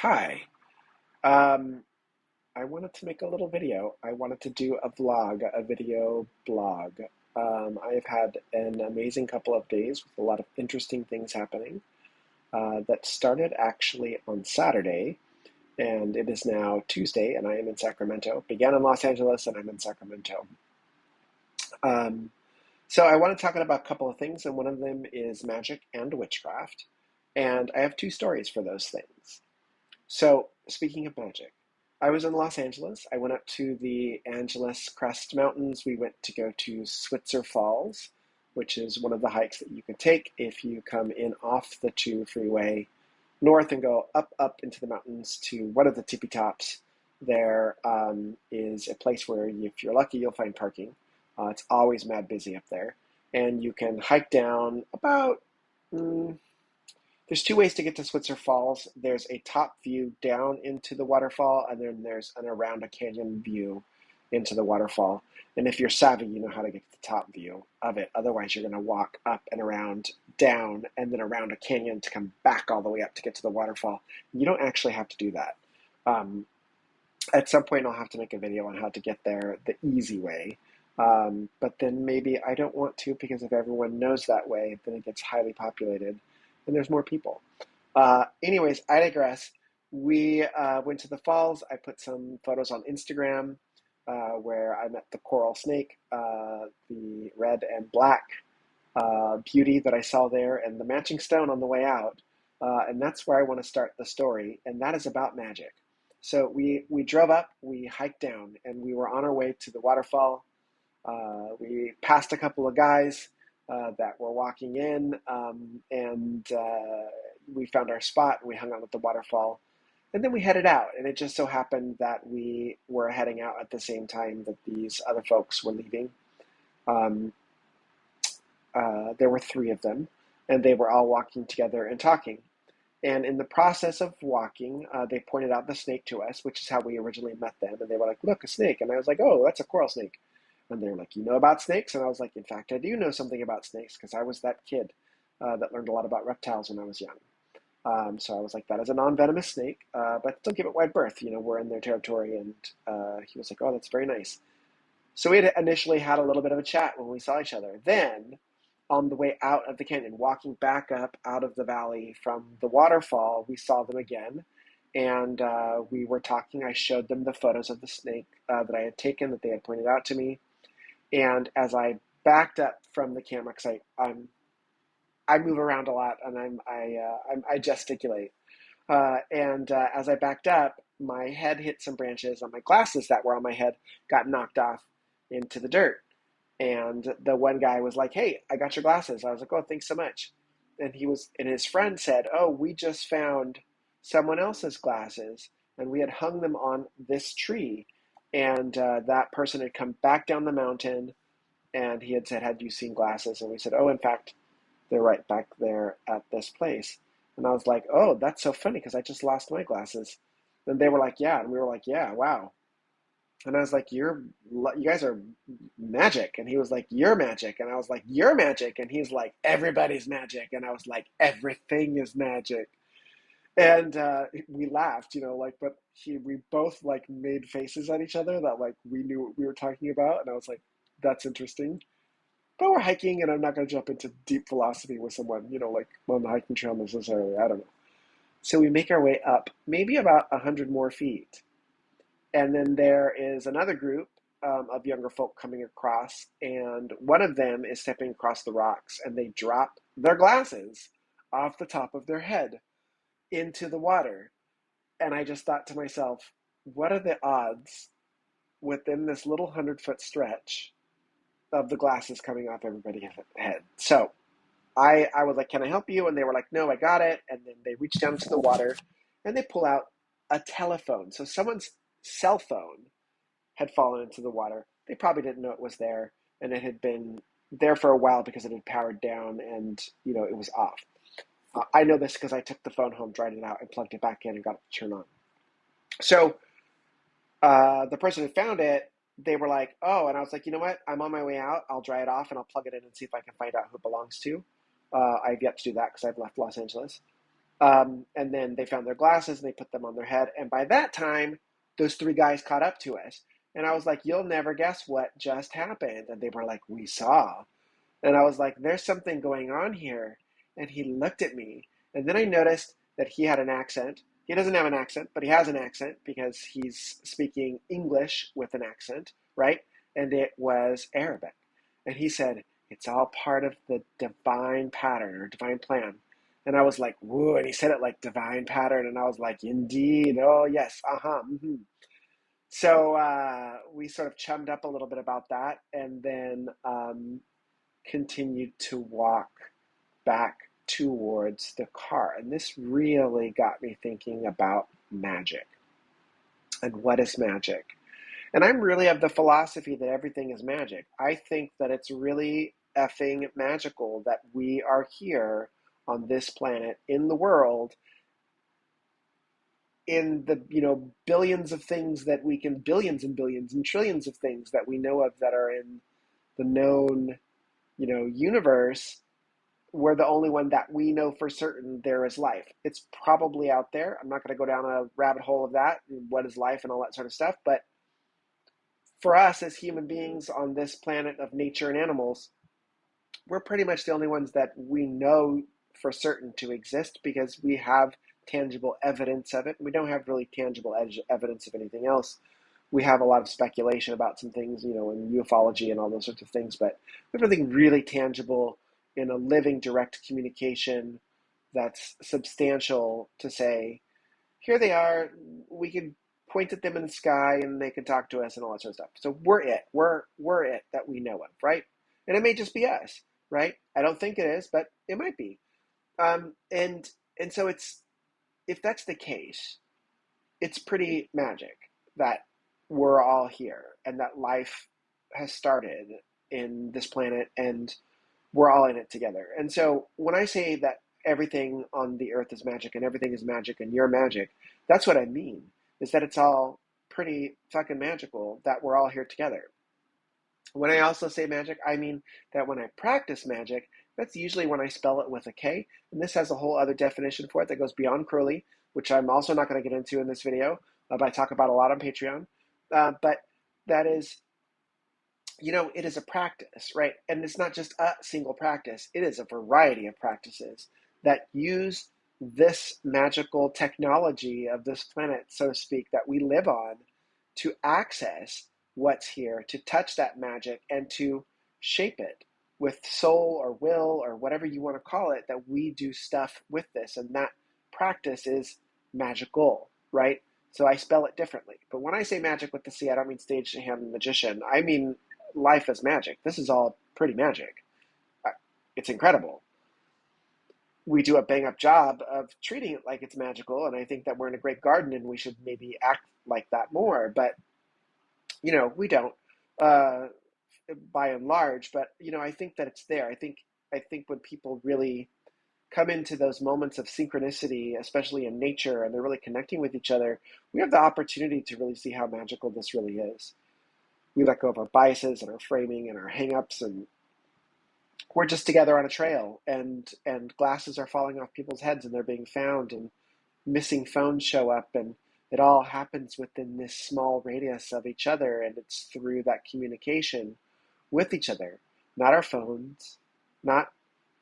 Hi. Um, I wanted to make a little video. I wanted to do a vlog, a video blog. I've had an amazing couple of days with a lot of interesting things happening that started actually on Saturday, and it is now Tuesday, and I am in Sacramento. Began in Los Angeles, and I'm in Sacramento. Um, so I want to talk about a couple of things, and one of them is magic and witchcraft. And I have two stories for those things. So, speaking of magic, I was in Los Angeles. I went up to the Angeles Crest Mountains. We went to go to Switzer Falls, which is one of the hikes that you can take if you come in off the 2 freeway north and go up into the mountains to one of the tippy tops. There is a place where, if you're lucky, you'll find parking. It's always mad busy up there. And you can hike down about there's two ways to get to Switzer Falls. There's a top view down into the waterfall, and then there's an around a canyon view into the waterfall. And if you're savvy, you know how to get to the top view of it. Otherwise, you're going to walk up and around, down, and then around a canyon to come back all the way up to get to the waterfall. You don't actually have to do that. Um, at some point, I'll have to make a video on how to get there the easy way. But then maybe I don't want to, because if everyone knows that way, then it gets highly populated and there's more people. Anyways, I digress. We went to the falls. I put some photos on Instagram where I met the coral snake, the red and black beauty that I saw there, and the matching stone on the way out. And that's where I want to start the story, and that is about magic. So we drove up, we hiked down, and we were on our way to the waterfall. We passed a couple of guys that were walking in, and we found our spot and we hung out at the waterfall. And then we headed out, and it just so happened that we were heading out at the same time that these other folks were leaving. Um, there were three of them, and they were all walking together and talking. And in the process of walking, they pointed out the snake to us, which is how we originally met them. And they were like, "Look, a snake." And I was like, "Oh, that's a coral snake." And they were like, "You know about snakes?" And I was like, "In fact, I do know something about snakes because I was that kid that learned a lot about reptiles when I was young." So I was like, "That is a non-venomous snake, but still give it wide berth. You know, we're in their territory." And he was like, "Oh, that's very nice." So we had initially had a little bit of a chat when we saw each other. Then, on the way out of the canyon, walking back up out of the valley from the waterfall, we saw them again. And we were talking. I showed them the photos of the snake that I had taken that they had pointed out to me. And as I backed up from the camera, because I move around a lot and I gesticulate. And as I backed up, my head hit some branches, and my glasses that were on my head got knocked off into the dirt. And the one guy was like, "Hey, I got your glasses." I was like, "Oh, thanks so much." And his friend said, "Oh, we just found someone else's glasses, and we had hung them on this tree, and that person had come back down the mountain, and he had said, 'Had you seen glasses?' And we said, 'Oh, in fact, they're right back there at this place.'" And I was like, "Oh, that's so funny because I just lost my glasses." And they were like, "Yeah," and we were like, "Yeah, wow." And I was like, you guys are magic." And he was like, "You're magic." And I was like, "You're magic." And he's like, "Everybody's magic." And I was like, "Everything is magic." And we laughed, like, but we both like made faces at each other that like we knew what we were talking about. And I was like, "That's interesting." But we're hiking, and I'm not going to jump into deep philosophy with someone, like on the hiking trail necessarily. I don't know. So we make our way up, maybe about 100 more feet. And then there is another group of younger folk coming across, and one of them is stepping across the rocks, and they drop their glasses off the top of their head into the water. And I just thought to myself, what are the odds within this little 100-foot stretch of the glasses coming off everybody's head? So I was like, "Can I help you?" And they were like, "No, I got it." And then they reach down into the water and they pull out a telephone. So someone's cell phone had fallen into the water. They probably didn't know it was there, and it had been there for a while because it had powered down and, it was off. I know this because I took the phone home, dried it out, and plugged it back in and got it to turn on. So the person who found it, they were like, "Oh," and I was like, "You know what? I'm on my way out. I'll dry it off and I'll plug it in and see if I can find out who it belongs to." I've yet to do that because I've left Los Angeles. And then they found their glasses and they put them on their head. And by that time, those three guys caught up to us. And I was like, you'll never guess what just happened. And they were like, we saw. And I was like, there's something going on here. And he looked at me. And then I noticed that he had an accent. He doesn't have an accent, but he has an accent because he's speaking English with an accent, right? And it was Arabic. And he said, it's all part of the divine pattern or divine plan. And I was like, whoa. And he said it like divine pattern. And I was like, indeed. Oh, yes. Uh-huh. Mm-hmm. So we sort of chummed up a little bit about that. And then continued to walk back towards the car. And this really got me thinking about magic and what is magic. And I'm really of the philosophy that everything is magic. I think that it's really effing magical that we are here on this planet in the world in the billions of things that we can billions and billions and trillions of things that we know of that are in the known universe. We're the only one that we know for certain there is life. It's probably out there. I'm not going to go down a rabbit hole of that, what is life and all that sort of stuff. But for us as human beings on this planet of nature and animals, we're pretty much the only ones that we know for certain to exist because we have tangible evidence of it. We don't have really tangible evidence of anything else. We have a lot of speculation about some things, in ufology and all those sorts of things, but we have nothing really tangible in a living direct communication that's substantial to say, here they are, we can point at them in the sky and they can talk to us and all that sort of stuff. So we're it. We're it that we know of, right? And it may just be us, right? I don't think it is, but it might be. And so if that's the case, it's pretty magic that we're all here and that life has started in this planet and we're all in it together. And so when I say that everything on the earth is magic and everything is magic and you're magic, that's what I mean, is that it's all pretty fucking magical that we're all here together. When I also say magic, I mean that when I practice magic, that's usually when I spell it with a K. And this has a whole other definition for it that goes beyond Crowley, which I'm also not going to get into in this video, but I talk about a lot on Patreon. But that is, it is a practice, right? And it's not just a single practice. It is a variety of practices that use this magical technology of this planet, so to speak, that we live on to access what's here, to touch that magic and to shape it with soul or will or whatever you want to call it, that we do stuff with this. And that practice is magical, right? So I spell it differently. But when I say magic with the C, I don't mean stagehand magician. I mean life as magic. This is all pretty magic. It's incredible. We do a bang up job of treating it like it's magical, and I think that we're in a great garden and we should maybe act like that more, but we don't by and large. But I think that it's there. I think when people really come into those moments of synchronicity, especially in nature, and they're really connecting with each other, we have the opportunity to really see how magical this really is. We let go of our biases and our framing and our hang-ups, and we're just together on a trail, and glasses are falling off people's heads and they're being found, and missing phones show up, and it all happens within this small radius of each other, and it's through that communication with each other, not our phones, not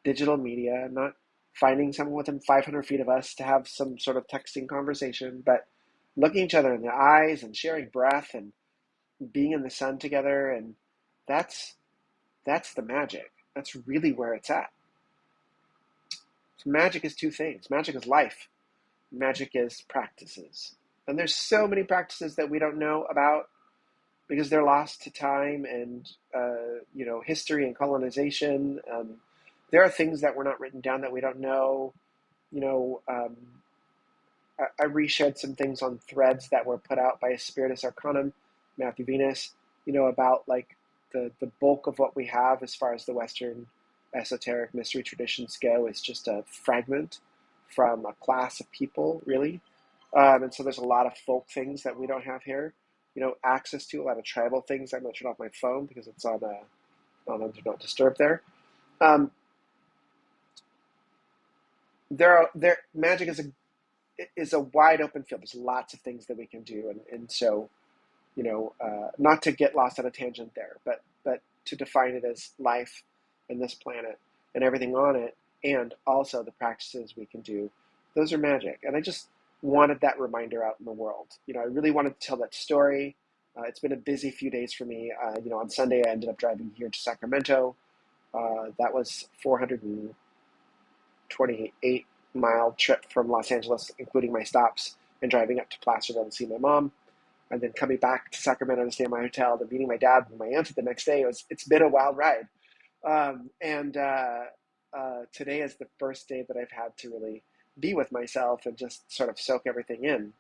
digital media, not finding someone within 500 feet of us to have some sort of texting conversation, but looking each other in the eyes and sharing breath and being in the sun together. And that's the magic. That's really where it's at. So magic is two things. Magic is life. Magic is practices. And there's so many practices that we don't know about because they're lost to time and history and colonization. There are things that were not written down that we don't know. I reshared some things on threads that were put out by Spiritus Arcanum, Matthew Venus, about like the bulk of what we have as far as the Western esoteric mystery traditions go is just a fragment from a class of people, really. And so there's a lot of folk things that we don't have here, access to, a lot of tribal things. I'm going to turn off my phone because it's on Do Not Disturb there. there magic is a wide open field. There's lots of things that we can do, and so not to get lost on a tangent there, but to define it as life and this planet and everything on it, and also the practices we can do. Those are magic, and I just wanted that reminder out in the world. I really wanted to tell that story. It's been a busy few days for me. On Sunday I ended up driving here to Sacramento. That was 428-mile trip from Los Angeles, including my stops, and driving up to Placerville to see my mom, and then coming back to Sacramento to stay in my hotel, then meeting my dad and my aunt the next day. It's been a wild ride, and today is the first day that I've had to really be with myself and just sort of soak everything in,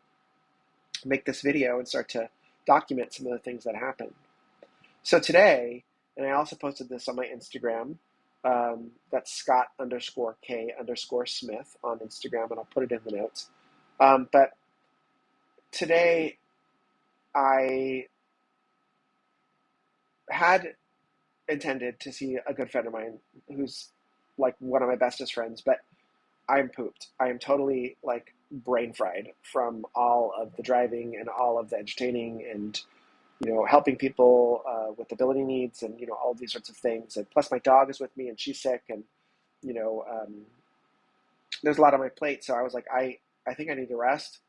make this video, and start to document some of the things that happened. So today, and I also posted this on my Instagram. That's Scott_K_Smith on Instagram, and I'll put it in the notes. But today, I had intended to see a good friend of mine who's like one of my bestest friends, but I'm pooped. I am totally like brain fried from all of the driving and all of the entertaining and helping people with ability needs and all of these sorts of things. And plus, my dog is with me and she's sick, and you know there's a lot on my plate. So I was like, I think I need to rest.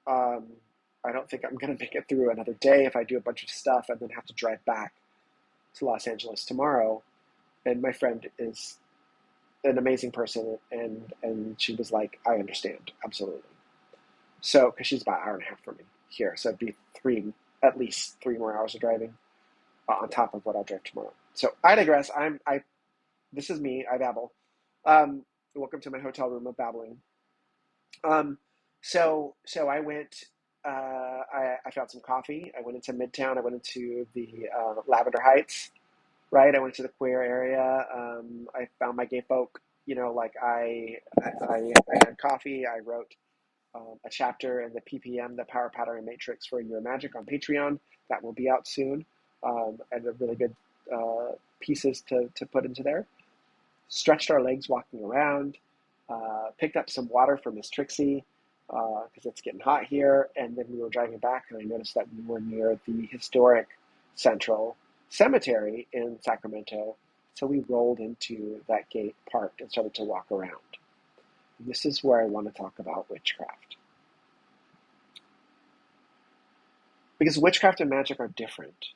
Um, I don't think I'm going to make it through another day if I do a bunch of stuff and then have to drive back to Los Angeles tomorrow. And my friend is an amazing person, and she was like, I understand, absolutely. So, because she's about an hour and a half from me here, so it'd be at least 3 more hours of driving on top of what I'll drive tomorrow. So I digress. This is me. I babble. Welcome to my hotel room of babbling. So I went. I found some coffee. I went into Midtown. I went into the Lavender Heights. Right. I went to the queer area. I found my gay folk. I had coffee. I wrote a chapter in the PPM, the Power Pattern Matrix for Your Magic on Patreon. That will be out soon. And a really good pieces to put into there. Stretched our legs walking around. Picked up some water for Miss Trixie because it's getting hot here. And then we were driving back, and I noticed that we were near the historic Central Cemetery in Sacramento. So we rolled into that gate, parked, and started to walk around. And this is where I want to talk about witchcraft. Because witchcraft and magic are different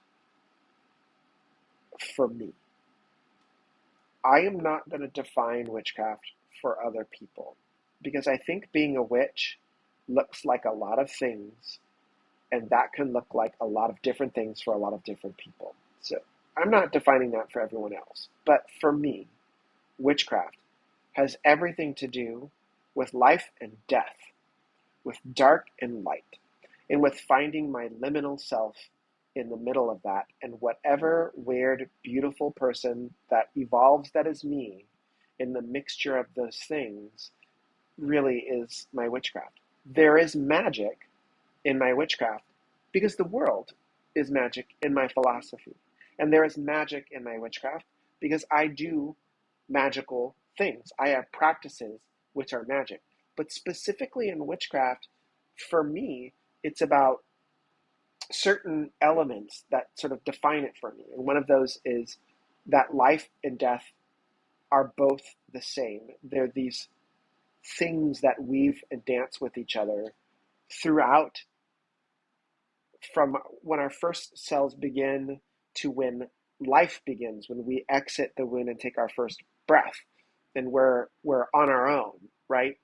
for me. I am not going to define witchcraft for other people, because I think being a witch looks like a lot of things, and that can look like a lot of different things for a lot of different people. So I'm not defining that for everyone else. But for me, witchcraft has everything to do with life and death, with dark and light, and with finding my liminal self in the middle of that, and whatever weird, beautiful person that evolves that is me in the mixture of those things really is my witchcraft. There is magic in my witchcraft because the world is magic in my philosophy. And there is magic in my witchcraft because I do magical things. I have practices which are magic. But specifically in witchcraft, for me, it's about certain elements that sort of define it for me. And one of those is that life and death are both the same. They're these things that weave and dance with each other throughout, from when our first cells begin to when life begins, when we exit the womb and take our first breath, and we're on our own, right?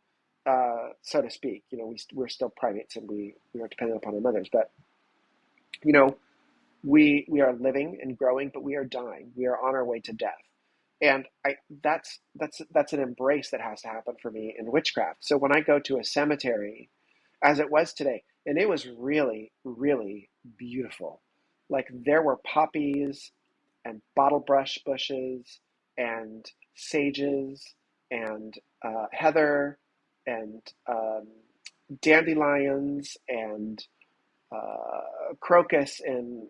So to speak. We're still primates, and we are dependent upon our mothers, but we are living and growing, but we are dying. We are on our way to death. And that's an embrace that has to happen for me in witchcraft. So when I go to a cemetery, as it was today, and it was really, really beautiful. Like, there were poppies and bottlebrush bushes and sages and heather and dandelions and crocus, and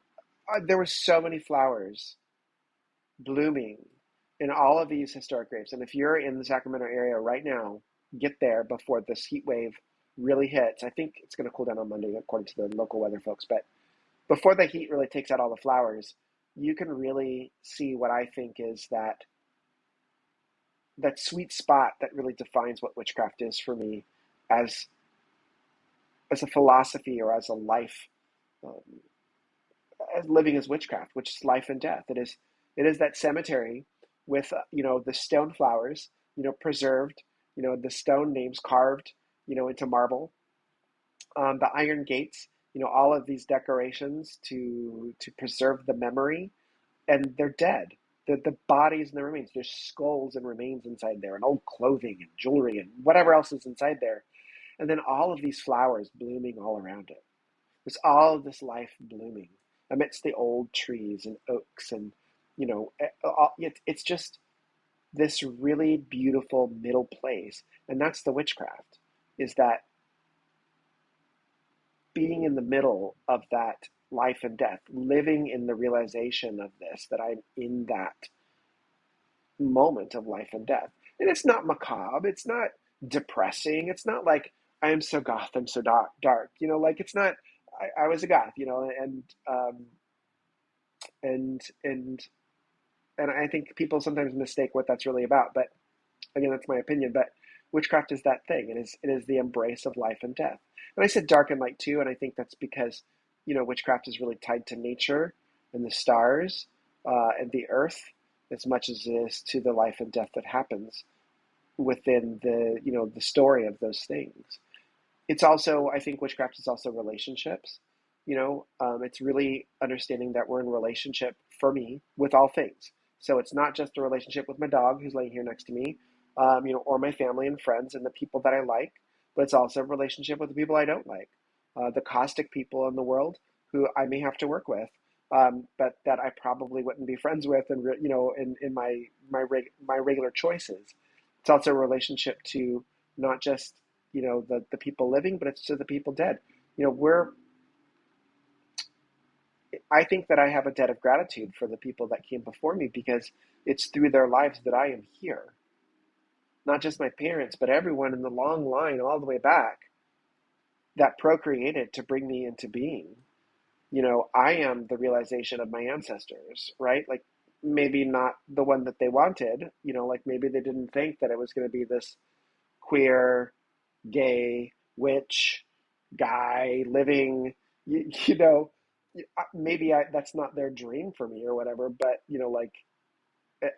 there were so many flowers blooming in all of these historic graves. And if you're in the Sacramento area right now, get there before this heat wave really hits. I think it's going to cool down on Monday, according to the local weather folks. But before the heat really takes out all the flowers, you can really see what I think is that sweet spot that really defines what witchcraft is for me as as a philosophy or as a life, um, as living as witchcraft, which is life and death. It is that cemetery with the stone flowers, preserved, the stone names carved, into marble, the iron gates, all of these decorations to preserve the memory, and they're dead. The bodies and the remains. There's skulls and remains inside there, and old clothing and jewelry and whatever else is inside there. And then all of these flowers blooming all around it. There's all of this life blooming amidst the old trees and oaks, and it's just this really beautiful middle place. And that's the witchcraft, is that being in the middle of that life and death, living in the realization of this, that I'm in that moment of life and death. And it's not macabre, it's not depressing, it's not like I am so goth, I'm so dark, like it's not. I was a goth, and and I think people sometimes mistake what that's really about. But again, that's my opinion. But witchcraft is that thing. It is the embrace of life and death. And I said dark and light too, and I think that's because witchcraft is really tied to nature and the stars, and the earth, as much as it is to the life and death that happens within the story of those things. It's also, I think witchcraft is also relationships. It's really understanding that we're in relationship, for me, with all things. So it's not just a relationship with my dog who's laying here next to me, or my family and friends and the people that I like, but it's also a relationship with the people I don't like, the caustic people in the world who I may have to work with, but that I probably wouldn't be friends with, and in my regular choices. It's also a relationship to not just the people living, but it's to the people dead. We're I think that I have a debt of gratitude for the people that came before me, because it's through their lives that I am here. Not just my parents, but everyone in the long line all the way back that procreated to bring me into being. I am the realization of my ancestors, right? Like, maybe not the one that they wanted, like maybe they didn't think that it was going to be this queer, gay, witch guy living, you know, maybe that's not their dream for me or whatever, but like,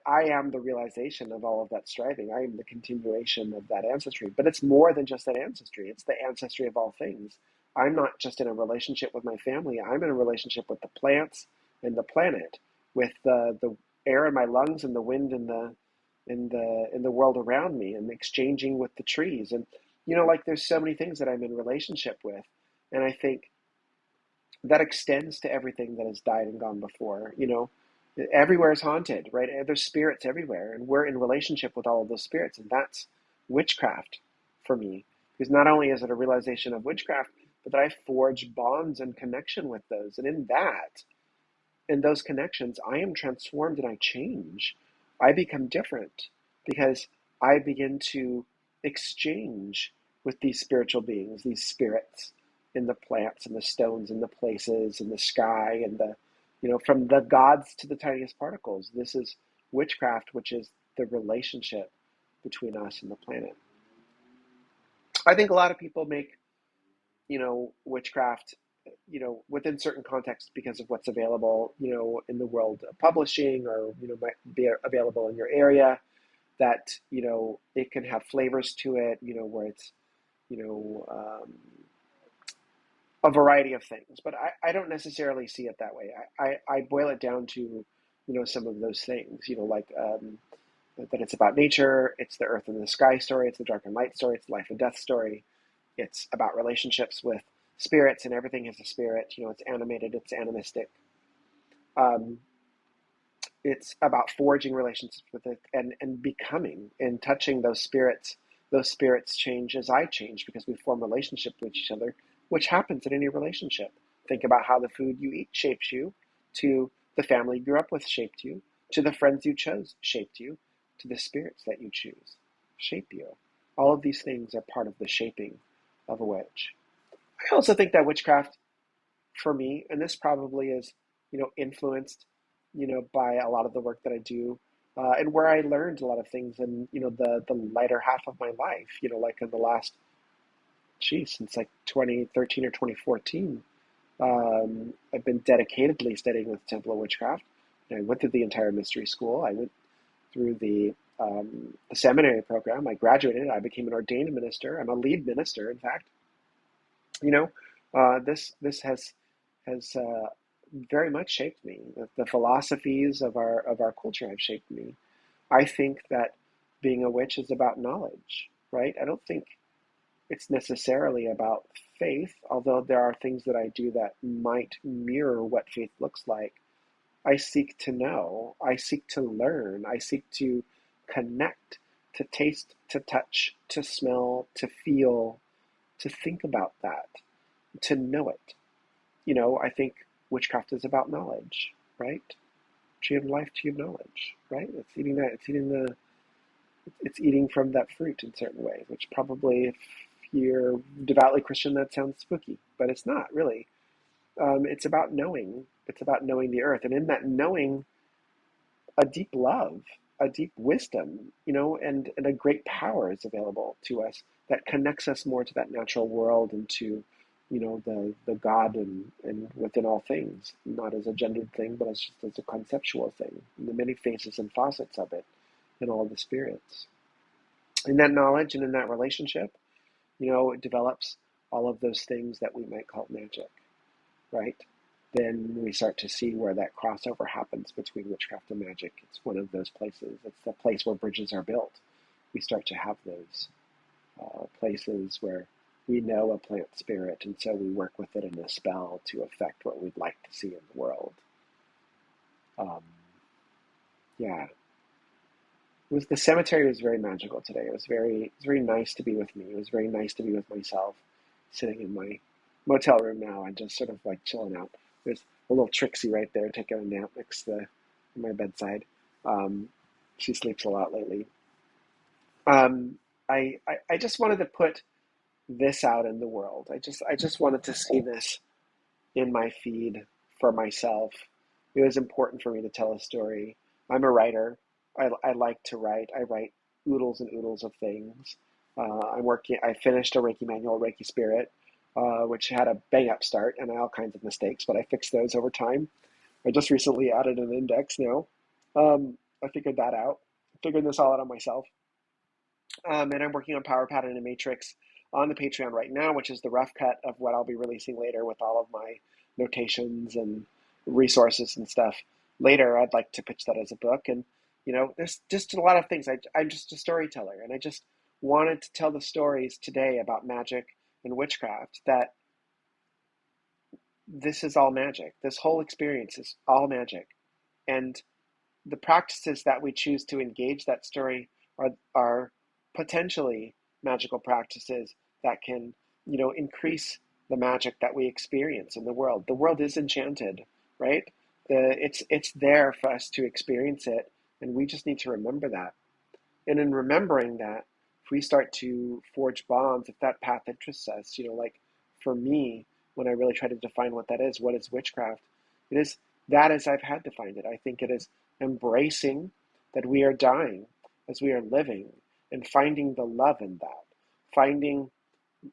I am the realization of all of that striving. I am the continuation of that ancestry, but it's more than just that ancestry. It's the ancestry of all things. I'm not just in a relationship with my family. I'm in a relationship with the plants and the planet, with the air in my lungs and the wind in the world around me, and exchanging with the trees. And like, there's so many things that I'm in relationship with, and I think that extends to everything that has died and gone before. Everywhere is haunted, right? There's spirits everywhere, and we're in relationship with all of those spirits, and that's witchcraft for me. Because not only is it a realization of witchcraft, but that I forge bonds and connection with those, and in those connections, I am transformed and I change. I become different because I begin to exchange with these spiritual beings, these spirits in the plants and the stones and the places and the sky and from the gods to the tiniest particles. This is witchcraft, which is the relationship between us and the planet. I think a lot of people make, witchcraft, within certain contexts because of what's available, in the world of publishing, or, might be available in your area, that, it can have flavors to it, where it's, you know, um, a variety of things. But I don't necessarily see it that way. I boil it down to, some of those things, like, that it's about nature, it's the earth and the sky story, it's the dark and light story, it's the life and death story. It's about relationships with spirits, and everything has a spirit. It's animated, it's animistic. Um, it's about forging relationships with it, and becoming and touching those spirits. Those spirits change as I change, because we form relationship with each other, which happens in any relationship. Think about how the food you eat shapes you, to the family you grew up with shaped you, to the friends you chose shaped you, to the spirits that you choose shape you. All of these things are part of the shaping of a witch. I also think that witchcraft, for me, and this probably is, influenced, by a lot of the work that I do, and where I learned a lot of things in, the lighter half of my life, like in the last, since like 2013 or 2014. I've been dedicatedly studying with Temple of Witchcraft. I went through the entire mystery school. I went through the seminary program. I graduated. I became an ordained minister. I'm a lead minister, in fact. You know, this has very much shaped me. The philosophies of our culture have shaped me. I think that being a witch is about knowledge, right? I don't think it's necessarily about faith, although there are things that I do that might mirror what faith looks like. I seek to know, I seek to learn, I seek to connect, to taste, to touch, to smell, to feel, to think about that, to know it. I think witchcraft is about knowledge, right? Tree of life, tree of knowledge, right? It's eating from that fruit in certain ways, which probably, if you're devoutly Christian, that sounds spooky, but it's not really. It's about knowing. It's about knowing the earth, and in that knowing, a deep love, a deep wisdom, and a great power is available to us that connects us more to that natural world and to, the God and within all things, not as a gendered thing, but as just as a conceptual thing, and the many faces and facets of it, and all the spirits. In that knowledge and in that relationship, it develops all of those things that we might call magic, right? Then we start to see where that crossover happens between witchcraft and magic. It's one of those places. It's the place where bridges are built. We start to have those places where we know a plant spirit, and so we work with it in a spell to affect what we'd like to see in the world. Um, yeah, the cemetery was very magical today. It was very nice to be with me. It was very nice to be with myself, sitting in my motel room now and just sort of like chilling out. There's a little Trixie right there taking a nap next to my bedside. Um, she sleeps a lot lately. I just wanted to put this out in the world. I just wanted to see this in my feed for myself. It was important for me to tell a story. I'm a writer. I like to write. I write oodles and oodles of things. I finished a Reiki manual, Reiki Spirit, which had a bang up start and all kinds of mistakes, but I fixed those over time. I just recently added an index now. I figured that out. Figured this all out on myself. And I'm working on Power Pattern and Matrix on the Patreon right now, which is the rough cut of what I'll be releasing later with all of my notations and resources and stuff. Later, I'd like to pitch that as a book. And, there's just a lot of things. I'm just a storyteller, and I just wanted to tell the stories today about magic and witchcraft, that this is all magic. This whole experience is all magic. And the practices that we choose to engage that story are potentially magical practices that can, increase the magic that we experience in the world. The world is enchanted, right? It's there for us to experience it, and we just need to remember that. And in remembering that, if we start to forge bonds, if that path interests us, like for me, when I really try to define what is witchcraft, it is that as I've had to find it. I think it is embracing that we are dying as we are living, and finding the love in that. Finding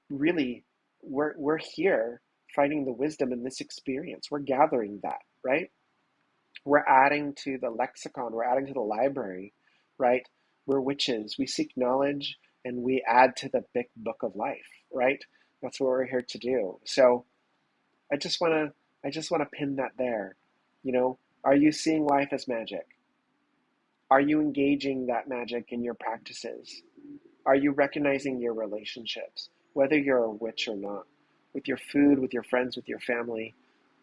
really, we're here, finding the wisdom in this experience. We're gathering that, right? We're adding to the lexicon, we're adding to the library, right? We're witches. We seek knowledge and we add to the big book of life, right? That's what we're here to do. So I just want to pin that there. Are you seeing life as magic? Are you engaging that magic in your practices? Are you recognizing your relationships, whether you're a witch or not, with your food, with your friends, with your family?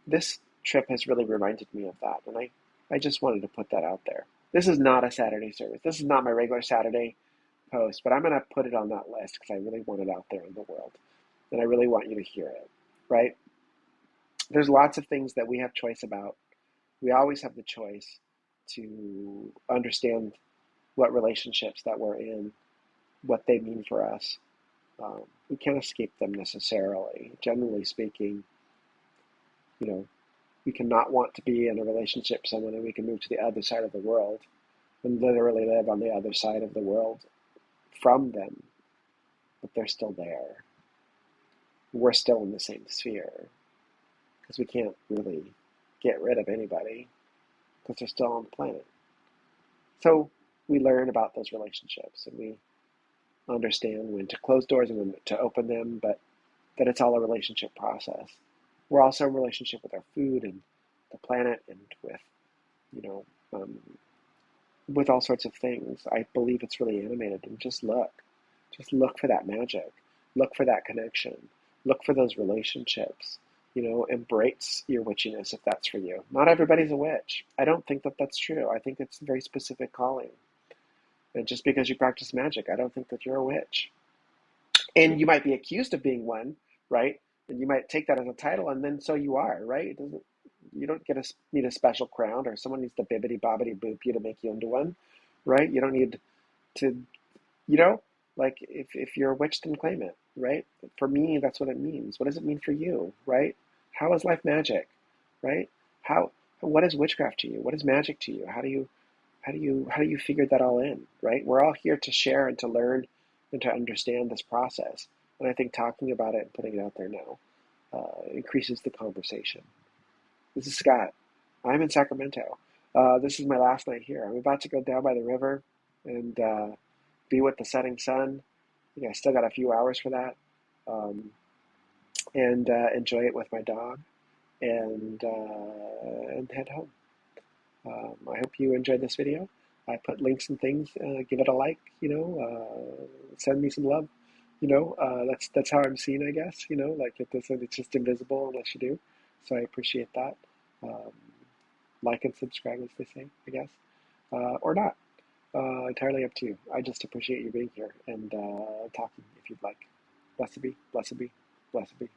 This trip has really reminded me of that, and I just wanted to put that out there. This is not a Saturday service. This is not my regular Saturday post, but I'm going to put it on that list because I really want it out there in the world, and I really want you to hear it, right? There's lots of things that we have choice about. We always have the choice to understand what relationships that we're in, what they mean for us. We can't escape them necessarily. Generally speaking, you know, we cannot want to be in a relationship with someone and we can move to the other side of the world and literally live on the other side of the world from them, but they're still there. We're still in the same sphere because we can't really get rid of anybody because they're still on the planet. So we learn about those relationships and we understand when to close doors and when to open them, but that it's all a relationship process. We're also in relationship with our food and the planet and with, you know, um, with all sorts of things. I believe it's really animated. And just look for that magic, look for that connection, look for those relationships. Embrace your witchiness if that's for you. Not everybody's a witch. I don't think that that's true. I think it's a very specific calling. And just because you practice magic, I don't think that you're a witch. And you might be accused of being one, right? And you might take that as a title, and then so you are, right? It doesn't. You don't need a special crown, or someone needs to bibbity bobbity boop you to make you into one, right? You don't need to, you know, like if you're a witch, then claim it, right? For me, that's what it means. What does it mean for you, right? How is life magic, right? How what is witchcraft to you? What is magic to you? How do you figure that all in, right? We're all here to share and to learn and to understand this process. And I think talking about it and putting it out there now increases the conversation. This is Scott. I'm in Sacramento. This is my last night here. I'm about to go down by the river and be with the setting sun. I think I still got a few hours for that, um, and enjoy it with my dog and head home. I hope you enjoyed this video. I put links and things. Give it a like. Send me some love. That's how I'm seen, I guess. Like it's just invisible unless you do. So I appreciate that. Um, like and subscribe, as they say, I guess, or not. Entirely up to you. I just appreciate you being here and talking if you'd like. Blessed be, blessed be, blessed be.